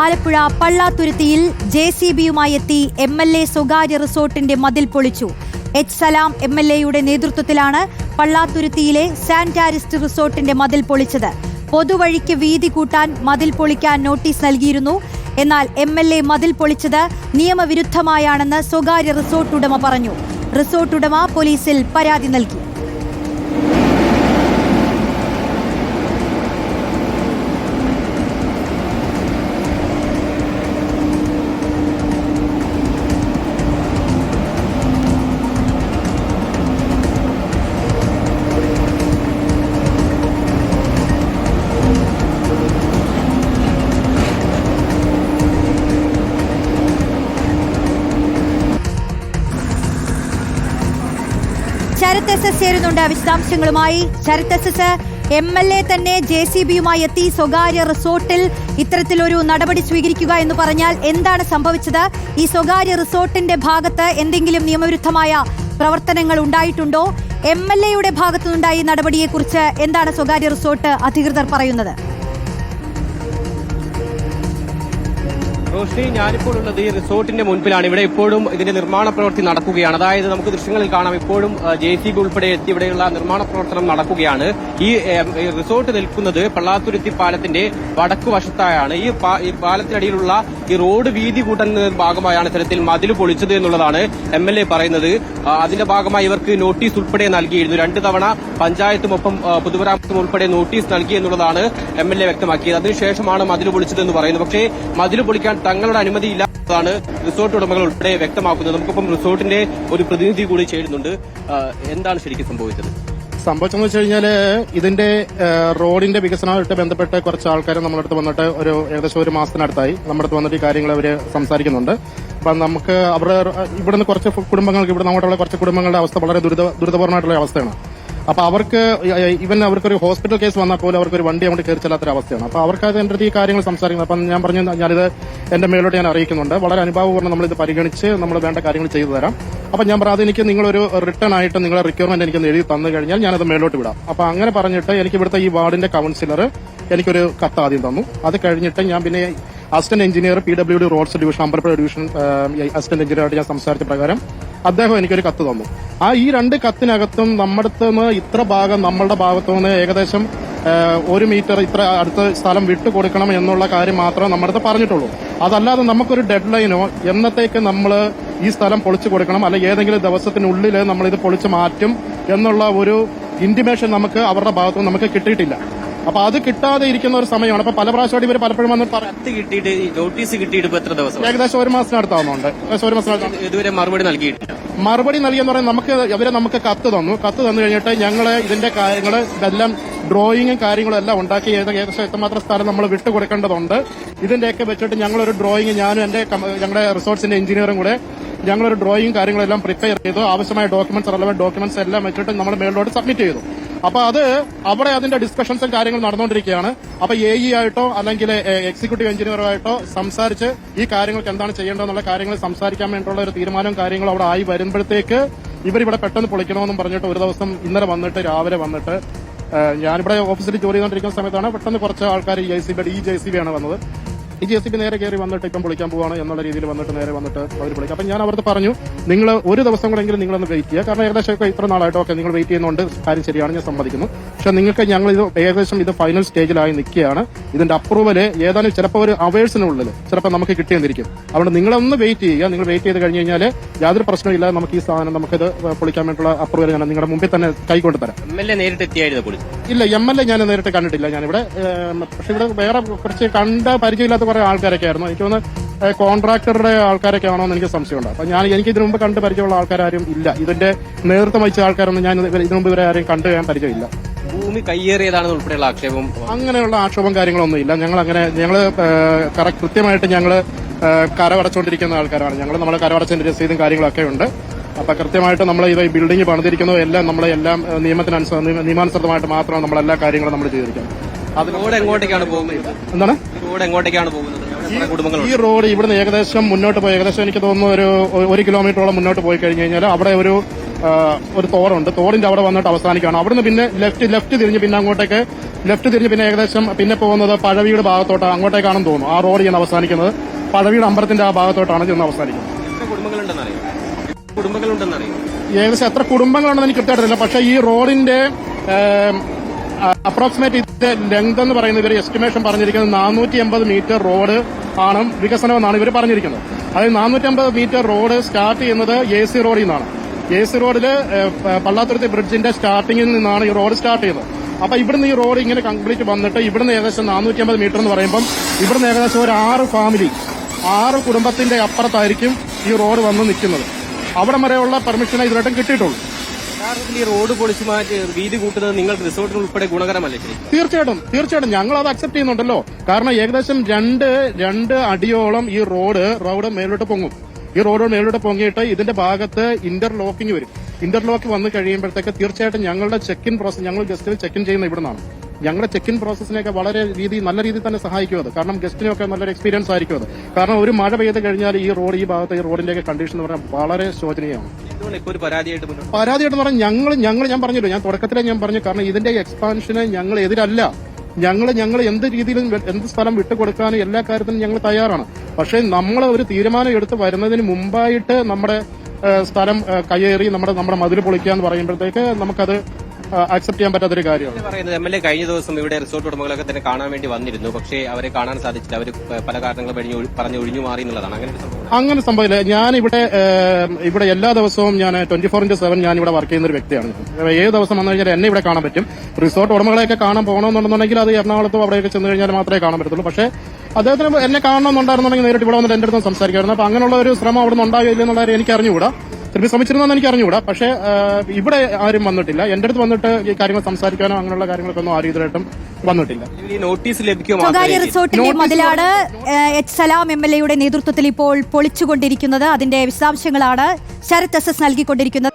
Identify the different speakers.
Speaker 1: ആലപ്പുഴ പള്ളാത്തുരുത്തിയിൽ JCBയുമായി എത്തി MLA സ്വകാര്യ റിസോർട്ടിന്റെ മതിൽ പൊളിച്ചു. എച്ച് സലാം MLAയുടെ നേതൃത്വത്തിലാണ് പള്ളാത്തുരുത്തിയിലെ സാന്റാരിസ്റ്റ് റിസോർട്ടിന്റെ മതിൽ പൊളിച്ചത്. പൊതുവഴിക്ക് വീതി കൂട്ടാൻ മതിൽ പൊളിക്കാൻ നോട്ടീസ് നൽകിയിരുന്നു. എന്നാൽ MLA മതിൽ പൊളിച്ചത് നിയമവിരുദ്ധമായാണെന്ന് സ്വകാര്യ റിസോർട്ട് ഉടമ പറഞ്ഞു. റിസോർട്ട് ഉടമ പോലീസിൽ പരാതി നൽകി. ശരത് SS ചേരുന്നുണ്ട് വിശദാംശങ്ങളുമായി. ശരത് SS, MLA തന്നെ JCBയുമായി എത്തി സ്വകാര്യ റിസോർട്ടിൽ ഇത്തരത്തിലൊരു നടപടി സ്വീകരിക്കുക എന്ന് പറഞ്ഞാൽ എന്താണ് സംഭവിച്ചത്? ഈ സ്വകാര്യ റിസോർട്ടിന്റെ ഭാഗത്ത് എന്തെങ്കിലും നിയമവിരുദ്ധമായ പ്രവർത്തനങ്ങൾ ഉണ്ടായിട്ടുണ്ടോ? MLAയുടെ ഭാഗത്തുനിന്നുണ്ടായ നടപടിയെക്കുറിച്ച് എന്താണ് സ്വകാര്യ റിസോർട്ട് അധികൃതർ പറയുന്നത്?
Speaker 2: റോഷ്നി, ഞാനിപ്പോൾ ഉള്ളത് ഈ റിസോർട്ടിന്റെ മുൻപിലാണ്. ഇവിടെ ഇപ്പോഴും ഇതിന്റെ നിർമ്മാണ പ്രവൃത്തി നടക്കുകയാണ്. അതായത് നമുക്ക് ദൃശ്യങ്ങളിൽ കാണാം, ഇപ്പോഴും JCB ഉൾപ്പെടെ എത്തി ഇവിടെയുള്ള നിർമ്മാണ പ്രവർത്തനം നടക്കുകയാണ്. ഈ റിസോർട്ട് നിൽക്കുന്നത് പള്ളാത്തുരുത്തി പാലത്തിന്റെ വടക്കു വശത്തായാണ്. ഈ പാലത്തിനടിയിലുള്ള ഈ റോഡ് വീതി കൂട്ടുന്ന ഭാഗമായാണ് ഇത്തരത്തിൽ മതിൽ പൊളിച്ചത് എന്നുള്ളതാണ് MLA പറയുന്നത്. അതിന്റെ ഭാഗമായി ഇവർക്ക് നോട്ടീസ് ഉൾപ്പെടെ നൽകിയിരുന്നു. 2 തവണ പഞ്ചായത്തും ഒപ്പം പൊതുമരാമത്തും ഉൾപ്പെടെ നോട്ടീസ് നൽകി എന്നുള്ളതാണ് MLA വ്യക്തമാക്കിയത്. അതിനുശേഷമാണ് മതിൽ പൊളിച്ചതെന്ന് പറയുന്നത്. പക്ഷേ മതിൽ പൊളിക്കാൻ തങ്ങളുടെ അനുമതി ഇല്ലാത്തതാണ് റിസോർട്ട് ഉടമകൾ ഉൾപ്പെടെ വ്യക്തമാക്കുന്നത്. നമുക്കിപ്പം റിസോർട്ടിന്റെ ഒരു പ്രതിനിധി കൂടി ചേരുന്നുണ്ട്. എന്താണ് ശരിക്കും സംഭവിച്ചത്?
Speaker 3: സംഭവിച്ചെന്ന് വെച്ച് കഴിഞ്ഞാല് ഇതിന്റെ റോഡിന്റെ വികസനവുമായിട്ട് ബന്ധപ്പെട്ട് കുറച്ച് ആൾക്കാർ നമ്മുടെ അടുത്ത് വന്നിട്ട് ഏകദേശം 1 മാസത്തിനടുത്തായി നമ്മുടെ അടുത്ത് വന്നിട്ട് ഈ കാര്യങ്ങൾ അവര് സംസാരിക്കുന്നുണ്ട്. അപ്പൊ നമുക്ക് ഇവിടുന്ന് കുറച്ച് കുടുംബങ്ങൾക്ക് ഇവിടെ അങ്ങോട്ടുള്ള കുറച്ച് കുടുംബങ്ങളുടെ അവസ്ഥ വളരെ ദുരിതപൂർണ്ണമായിട്ടുള്ള അവസ്ഥയാണ്. അപ്പൊ അവർക്കൊരു ഹോസ്പിറ്റൽ കേസ് വന്നാൽ പോലും അവർക്കൊരു വണ്ടി അങ്ങോട്ട് കയറി ചെല്ലാത്തൊരു അവസ്ഥയാണ്. അപ്പൊ അവർക്ക് അതിന്റെ ഈ കാര്യങ്ങൾ സംസാരിക്കുന്നത്. അപ്പം ഞാൻ പറഞ്ഞു, ഞാനിത് എന്റെ മേലോട്ട് ഞാൻ അറിയിക്കുന്നുണ്ട്. വളരെ അനുഭാവപൂർണ്ണം നമ്മളിത് പരിഗണിച്ച് നമ്മൾ വേണ്ട കാര്യങ്ങൾ ചെയ്തു തരാം. അപ്പൊ ഞാൻ പറഞ്ഞു, അതെനിക്ക് നിങ്ങളൊരു റിട്ടേൺ ആയിട്ട് നിങ്ങളെ റിക്വയർമെന്റ് എനിക്ക് എഴുതി തന്നു കഴിഞ്ഞാൽ ഞാനത് മേലോട്ട് വിടാം. അപ്പൊ അങ്ങനെ പറഞ്ഞിട്ട് എനിക്ക് ഇവിടുത്തെ ഈ വാർഡിന്റെ കൌൺസിലർ എനിക്കൊരു കത്ത് ആദ്യം തന്നു. അത് കഴിഞ്ഞിട്ട് ഞാൻ പിന്നെ assistant engineer PWD roads division Ambalappuzha division assistant എഞ്ചിനീയറായിട്ട് ഞാൻ സംസാരിച്ച പ്രകാരം അദ്ദേഹം എനിക്കൊരു കത്ത് തന്നു. ഈ 2 കത്തിനകത്തും നമ്മുടെ നിന്ന് ഇത്ര ഭാഗം നമ്മളുടെ ഭാഗത്തുനിന്ന് ഏകദേശം 1 മീറ്റർ ഇത്ര അടുത്ത സ്ഥലം വിട്ടുകൊടുക്കണം എന്നുള്ള കാര്യം മാത്രമേ നമ്മുടെ അടുത്ത് പറഞ്ഞിട്ടുള്ളൂ. അതല്ലാതെ നമുക്കൊരു ഡെഡ് ലൈനോ എന്നത്തേക്ക് നമ്മൾ ഈ സ്ഥലം പൊളിച്ചു കൊടുക്കണം, അല്ലെങ്കിൽ ഏതെങ്കിലും ദിവസത്തിനുള്ളിൽ നമ്മളിത് പൊളിച്ചു മാറ്റും എന്നുള്ള ഒരു ഇന്റിമേഷൻ നമുക്ക് അവരുടെ ഭാഗത്തുനിന്ന് നമുക്ക് കിട്ടിയിട്ടില്ല. അപ്പൊ അത് കിട്ടാതെ ഇരിക്കുന്ന ഒരു സമയമാണ്. അപ്പൊ പല പ്രാവശ്യമായിട്ട് ഇവർ പലപ്പോഴും വന്ന്
Speaker 2: നോട്ടീസ് കിട്ടിയിട്ട് എത്ര ദിവസം?
Speaker 3: ഏകദേശം 1 മാസത്തിനടുത്താവുന്നുണ്ട്.
Speaker 2: ഇതുവരെ മറുപടി നൽകിയിട്ടില്ല.
Speaker 3: മറുപടി നൽകിയെന്ന് പറയുന്നത് നമുക്ക് കത്ത് തന്നു കഴിഞ്ഞിട്ട് ഞങ്ങള് ഇതിന്റെ കാര്യങ്ങൾ എല്ലാം ഡ്രോയിങ്ങും കാര്യങ്ങളും എല്ലാം ഉണ്ടാക്കി ഏകദേശം എത്രമാത്രം സ്ഥലം നമ്മൾ വിട്ടുകൊടുക്കേണ്ടതുണ്ട് ഇതിന്റെയൊക്കെ വെച്ചിട്ട് ഞങ്ങളൊരു ഡ്രോയിങ് ഞാനും ഞങ്ങളുടെ റിസോർട്സിന്റെ എഞ്ചിനീയറും കൂടെ ഞങ്ങളൊരു ഡ്രോയിങ് കാര്യങ്ങളെല്ലാം പ്രിപ്പയർ ചെയ്തു. ആവശ്യമായ റെലവന്റ് ഡോക്യുമെന്റ്സ് എല്ലാം വെച്ചിട്ട് നമ്മൾ മേളിലോട്ട് സബ്മിറ്റ് ചെയ്തു. അപ്പൊ അവിടെ അതിന്റെ ഡിസ്കഷൻസും കാര്യങ്ങൾ നടന്നുകൊണ്ടിരിക്കുകയാണ്. അപ്പൊ AE ആയിട്ടോ അല്ലെങ്കിൽ എക്സിക്യൂട്ടീവ് എഞ്ചിനീയറായിട്ടോ സംസാരിച്ച് ഈ കാര്യങ്ങൾക്ക് എന്താണ് ചെയ്യേണ്ടതെന്നുള്ള കാര്യങ്ങൾ സംസാരിക്കാൻ വേണ്ടിയുള്ള ഒരു തീരുമാനവും കാര്യങ്ങളും അവിടെ ആയി വരുമ്പോഴത്തേക്ക് ഇവരിവിടെ പെട്ടെന്ന് പൊളിക്കണമെന്നും പറഞ്ഞിട്ട് ഒരു ദിവസം ഇന്നലെ വന്നിട്ട് രാവിലെ വന്നിട്ട് ഞാനിവിടെ ഓഫീസിൽ ജോലി ചെയ്തുകൊണ്ടിരിക്കുന്ന സമയത്താണ് പെട്ടെന്ന് കുറച്ച് ആൾക്കാർ ഈ JCB ആണ് വന്നത്. ഈ JCB നേരെ കയറി വന്നിട്ട് ഇപ്പം പൊളിക്കാൻ പോവാണ് എന്നുള്ള രീതിയിൽ നേരെ വന്നിട്ട് അവർ പൊളിക്കും. അപ്പൊ ഞാൻ അവർക്ക് പറഞ്ഞു, നിങ്ങൾ ഒരു ദിവസം കൂടെങ്കിലും നിങ്ങളൊന്ന് വെയിറ്റ് ചെയ്യുക. കാരണം ഏകദേശം ഇത്ര നാളായിട്ടോ നിങ്ങൾ വെയിറ്റ് ചെയ്യുന്നുണ്ട്, കാര്യം ശരിയാണ്, ഞാൻ സമ്മതിക്കുന്നു. പക്ഷെ നിങ്ങൾക്ക് ഞങ്ങൾ ഏകദേശം ഇത് ഫൈനൽ സ്റ്റേജിലായി നിൽക്കുകയാണ്. ഇതിന്റെ അപ്രൂവല് ഏതാനും ചിലപ്പോൾ ഒരു അവേഴ്സിനുള്ളിൽ ചിലപ്പോൾ നമുക്ക് കിട്ടിയെന്നിരിക്കും. അതുകൊണ്ട് നിങ്ങളൊന്ന് വെയിറ്റ് ചെയ്യുക. നിങ്ങൾ വെയിറ്റ് ചെയ്ത് കഴിഞ്ഞ് കഴിഞ്ഞാൽ യാതൊരു പ്രശ്നമില്ല, നമുക്ക് ഈ സാധനം നമുക്കിത് പൊളിക്കാൻ വേണ്ടിയുള്ള അപ്രൂവൽ ഞാൻ നിങ്ങളുടെ മുമ്പിൽ തന്നെ കൈകൊണ്ട് തരാം.
Speaker 2: നേരിട്ട് എത്തിയായിരുന്നു?
Speaker 3: ഇല്ല, MLA ഞാൻ നേരിട്ട് കണ്ടിട്ടില്ല ഞാനിവിടെ. പക്ഷെ ഇവിടെ വേറെ കുറച്ച് കണ്ട പരിചയമില്ലാത്ത കുറെ ആൾക്കാരൊക്കെ ആയിരുന്നു. എനിക്ക് തോന്നുന്നു കോൺട്രാക്ടറുടെ ആൾക്കാരൊക്കെ ആണോ എന്ന് എനിക്ക് സംശയമുണ്ട്. അപ്പൊ എനിക്ക് ഇതിനു മുമ്പ് കണ്ട് പരിചയമുള്ള ആൾക്കാരും ഇല്ല. ഇതിന്റെ നേതൃത്വം വഹിച്ച ആൾക്കാരൊന്നും ഞാൻ ഇതിനു മുമ്പ് ഇവരെ ആരെയും കണ്ടു ഞാൻ പരിചയമില്ല.
Speaker 2: ഭൂമി കയ്യേറിയതാണെന്ന് ഉൾപ്പെടെയുള്ള ആക്ഷേപം? അങ്ങനെയുള്ള
Speaker 3: ആക്ഷേപം കാര്യങ്ങളൊന്നും ഇല്ല. ഞങ്ങള് കൃത്യമായിട്ട് ഞങ്ങള് കരവടച്ചുകൊണ്ടിരിക്കുന്ന ആൾക്കാരാണ്. നമ്മളെ കരവടച്ചതിന്റെ രസീതും കാര്യങ്ങളൊക്കെ ഉണ്ട്. അപ്പൊ കൃത്യമായിട്ട് നമ്മൾ ഇത് ബിൽഡിംഗ് പണിതിരിക്കുന്നതും എല്ലാം നമ്മളെല്ലാം നിയമാനുസൃതമായിട്ട് മാത്രമാണ് നമ്മളെല്ലാ കാര്യങ്ങളും നമ്മൾ ചെയ്തിരിക്കുന്നത്.
Speaker 2: റോഡ് എങ്ങോട്ടേക്കാണ് പോകുന്നത്?
Speaker 3: എന്താണ്
Speaker 2: റോഡ് എങ്ങോട്ടേക്കാണ് പോകുന്നത്?
Speaker 3: ഈ റോഡ് ഇവിടുന്ന് ഏകദേശം മുന്നോട്ട് പോയി, ഏകദേശം എനിക്ക് തോന്നുന്നു ഒരു 1 കിലോമീറ്ററോളം മുന്നോട്ട് പോയി കഴിഞ്ഞു കഴിഞ്ഞാൽ അവിടെ ഒരു ഒരു തോടുണ്ട്. തോടിന്റെ അവിടെ വന്നിട്ട് അവസാനിക്കുകയാണ്. അവിടുന്ന് പിന്നെ ലെഫ്റ്റ് തിരിഞ്ഞ് പിന്നെ അങ്ങോട്ടേക്ക് പിന്നെ ഏകദേശം പിന്നെ പോകുന്നത് പഴവീട് ഭാഗത്തോട്ട് അങ്ങോട്ടേക്കാണെന്ന് തോന്നുന്നു. ആ റോഡ് ചെന്ന് അവസാനിക്കുന്നത് പഴവീട് അമ്പലത്തിന്റെ ആ ഭാഗത്തോട്ടാണ് ചെന്ന് അവസാനിക്കുന്നത്. ഏകദേശം എത്ര കുടുംബങ്ങളുണ്ടെന്ന് എനിക്ക് കൃത്യമായിട്ടില്ല. പക്ഷേ ഈ റോഡിന്റെ അപ്രോക്സിമേറ്റ് ഇതിന്റെ ലെങ്ത് എന്ന് പറയുന്നത് ഇവർ എസ്റ്റിമേഷൻ പറഞ്ഞിരിക്കുന്നത് 480 മീറ്റർ റോഡ് ആണ് വികസനം എന്നാണ് ഇവർ പറഞ്ഞിരിക്കുന്നത്. അതായത് 450 മീറ്റർ റോഡ് സ്റ്റാർട്ട് ചെയ്യുന്നത് AC റോഡിൽ നിന്നാണ്. AC റോഡില് പള്ളാത്തുരുത്തി ബ്രിഡ്ജിന്റെ സ്റ്റാർട്ടിങ്ങിൽ നിന്നാണ് ഈ റോഡ് സ്റ്റാർട്ട് ചെയ്യുന്നത്. അപ്പൊ ഇവിടുന്ന് ഈ റോഡ് ഇങ്ങനെ കംപ്ലീറ്റ് വന്നിട്ട് ഇവിടുന്ന് ഏകദേശം 450 മീറ്റർ എന്ന് പറയുമ്പോൾ ഇവിടുന്ന് ഏകദേശം ഒരു 6 കുടുംബത്തിന്റെ അപ്പുറത്തായിരിക്കും ഈ റോഡ് വന്ന് നിൽക്കുന്നത്. അവിടെ വരെയുള്ള പെർമിഷനെ ഇതിലായിട്ടും കിട്ടിയിട്ടുള്ളൂ.
Speaker 2: ഈ റോഡ് പൊളിച്ചു മാറ്റി വീതി കൂട്ടുന്നത് നിങ്ങൾ റിസോർട്ടിന് ഉൾപ്പെടെ ഗുണകരമല്ലേ?
Speaker 3: തീർച്ചയായിട്ടും ഞങ്ങൾ അത് അക്സെപ്റ്റ് ചെയ്യുന്നുണ്ടല്ലോ. കാരണം ഏകദേശം രണ്ട് അടിയോളം ഈ റോഡ് മേലോട്ട് പൊങ്ങും. ഈ റോഡ് മേലോട്ട് പൊങ്ങിയിട്ട് ഇതിന്റെ ഭാഗത്ത് ഇന്റർലോക്കിംഗ് വരും. ഇന്റർലോക്ക് വന്നു കഴിയുമ്പോഴത്തേക്ക് തീർച്ചയായിട്ടും ഞങ്ങളുടെ ചെക്ക് ഇൻ പ്രോസസ്, ഞങ്ങൾ ഗസ്റ്റിന് ചെക്ക് ഇൻ ചെയ്യുന്ന ഇവിടുന്നാണ്. ഞങ്ങളുടെ ചെക്ക് ഇൻ പ്രോസസ്സിനെയൊക്കെ നല്ല രീതിയിൽ തന്നെ സഹായിക്കും അത്. കാരണം ഗസ്റ്റിനൊക്കെ നല്ലൊരു എക്സ്പീരിയൻസ് ആയിരിക്കും അത്. കാരണം ഒരു മഴ പെയ്ത് കഴിഞ്ഞാൽ ഈ റോഡിന്റെയൊക്കെ കണ്ടീഷൻ എന്ന് പറഞ്ഞാൽ വളരെ ശോചനീയമാണ്. പരാതിയായിട്ട് പറഞ്ഞാൽ ഞാൻ പറഞ്ഞല്ലോ, ഞാൻ തുടക്കത്തിലേ ഞാൻ പറഞ്ഞു. കാരണം ഇതിന്റെ എക്സ്പാൻഷന് ഞങ്ങൾ എതിരല്ല. ഞങ്ങൾ എന്ത് രീതിയിലും എന്ത് സ്ഥലം വിട്ടുകൊടുക്കാനും എല്ലാ കാര്യത്തിനും ഞങ്ങൾ തയ്യാറാണ്. പക്ഷേ നമ്മൾ ഒരു തീരുമാനം എടുത്ത് വരുന്നതിന് മുമ്പായിട്ട് നമ്മുടെ സ്ഥലം കയ്യേറി നമ്മുടെ മതിൽ പൊളിക്കുക എന്ന് പറയുമ്പോഴത്തേക്ക് നമുക്കത് അക്സെപ്റ്റ് ചെയ്യാൻ പറ്റാത്തൊരു കാര്യമാണ്.
Speaker 2: പറയുന്നത് MLA കഴിഞ്ഞ ദിവസം ഇവിടെ റിസോർട്ട് ഉടമകളൊക്കെ തന്നെ കാണാൻ വേണ്ടി വന്നിരുന്നു. പക്ഷേ അവരെ കാണാൻ സാധിച്ചില്ല. അവർ പല കാരണങ്ങൾ പറഞ്ഞ് ഒഴിഞ്ഞു മാറി എന്നുള്ളതാണ്.
Speaker 3: അങ്ങനെ സംഭവമില്ല. ഞാൻ ഇവിടെ എല്ലാ ദിവസവും ഞാൻ 24/7 ഞാൻ ഇവിടെ വർക്ക് ചെയ്യുന്ന ഒരു വ്യക്തിയാണ്. ഏത് ദിവസം വന്നു കഴിഞ്ഞാൽ എന്നെ ഇവിടെ കാണാൻ പറ്റും. റിസോർട്ട് ഉടമകളെയൊക്കെ കാണാൻ പോകണമെന്നുണ്ടെന്നുണ്ടെങ്കിൽ അത് എറണാകുളത്തും അവിടെയൊക്കെ ചെന്ന് കഴിഞ്ഞാൽ മാത്രമേ കാണാൻ പറ്റത്തുള്ളൂ. പക്ഷേ അദ്ദേഹത്തിന് എന്നെ കാണണമെന്നുണ്ടായിരുന്നുണ്ടെങ്കിൽ നേരിട്ട് ഇവിടെ വന്നിട്ട് എന്റെ അടുത്ത് സംസാരിക്കായിരുന്നു. അപ്പൊ അങ്ങനെയുള്ള ഒരു ശ്രമം അവിടെ നിന്ന് ഉണ്ടാകില്ല എന്നുള്ള കാര്യം എനിക്ക് അറിഞ്ഞുകൂടാ. ചിലപ്പോൾ ശ്രമിച്ചിരുന്നെന്ന് എനിക്ക് അറിഞ്ഞുകൂടാ. പക്ഷേ ഇവിടെ ആരും വന്നിട്ടില്ല. എന്റെ അടുത്ത് വന്നിട്ട് ഈ കാര്യങ്ങൾ സംസാരിക്കാനോ അങ്ങനെയുള്ള കാര്യങ്ങൾക്കൊന്നും ആരും ഇതുവരെയായിട്ടും വന്നിട്ടില്ല.
Speaker 2: നോട്ടീസ് ലഭിക്കുമോ?
Speaker 1: സ്വകാര്യ റിസോർട്ടിന്റെ മതിലാണ് H. സലാം MLA യുടെ നേതൃത്വത്തിൽ ഇപ്പോൾ പൊളിച്ചുകൊണ്ടിരിക്കുന്നത്. അതിന്റെ വിശദാംശങ്ങളാണ് ശരത് SS നൽകിക്കൊണ്ടിരിക്കുന്നത്.